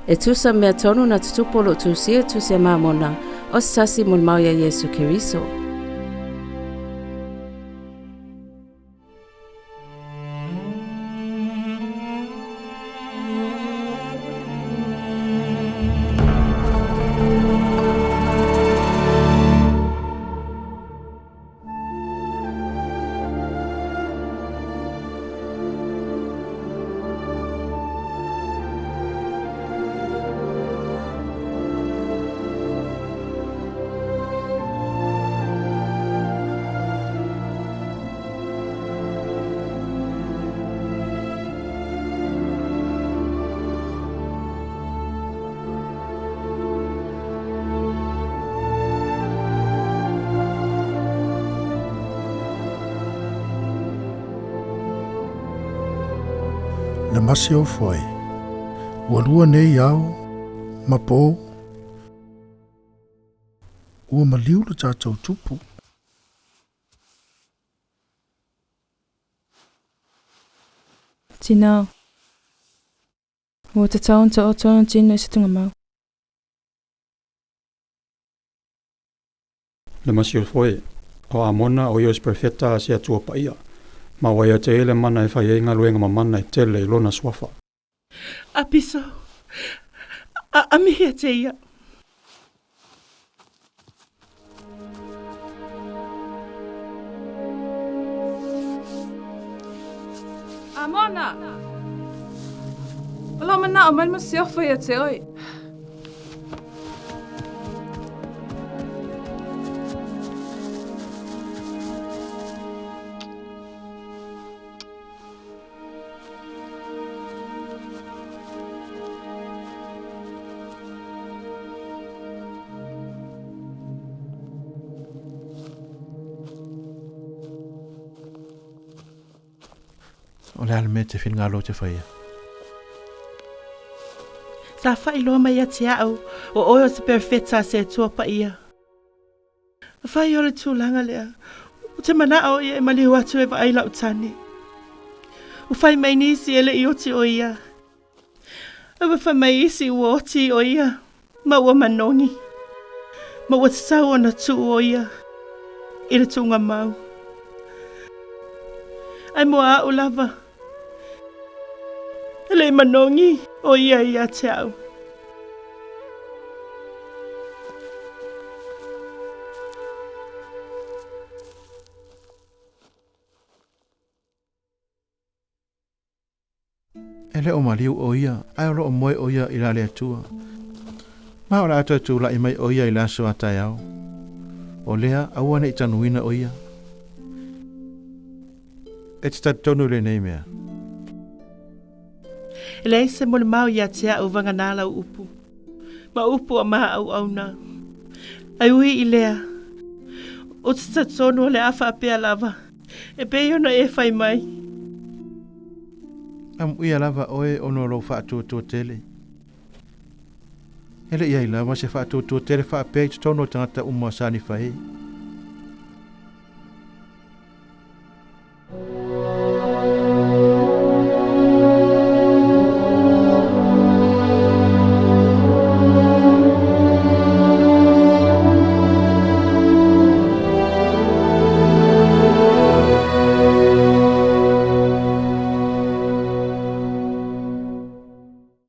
E tusa mea tonu na tutupolo tusia tusia mamona, o sasi mun mau ya Yesu Keriso. Na masi o foi. Ua lua nei au, ma pō. Ua maliu le tātou tupu. Tina. Ua te taonta o tōna tina I se tunga mau. Le masi o foi. O amona o ios perfeta se atua pa ia. Ma waia te ele mana e whai e ngā luenga ma mana e tele I lona swafa. A piso. A mihi te ia. Amona! Ola mana o man masi ofa ia te oi. O le alme te whingalo te whaia. Sa whai loa mai a te au o oio se perfeta se atua pa ia. A whai o le tūlanga lea. O te mana o ia e mali watu e wa aila utani. O whai mai nisi ele I oti o ia. A whai mai isi u oti o ia. Ma ua manongi. Ma ua tasau o na tu o ia. I le tunga mau. Ai mua au lava. Ele manongi o ia ia te au. Ele o maliu o ia, ai oro o moe o ia I la le atua. Ma ora atua tu la I mai o ia I la so atai au. O lea, awane I tanuina o ia. E te tatonu le nei mea. Ele se mole mau ia te au vanganala upu. Ma upu a maha au au na. Ai ui I lea. O te tatonu le afa apea lava. E pe iona e fai mai. Am ia lava oe ono lo whaatua tua tele. Ele ia I lava se whaatua tua tele whaapea I te tono tangata umma sani whahe.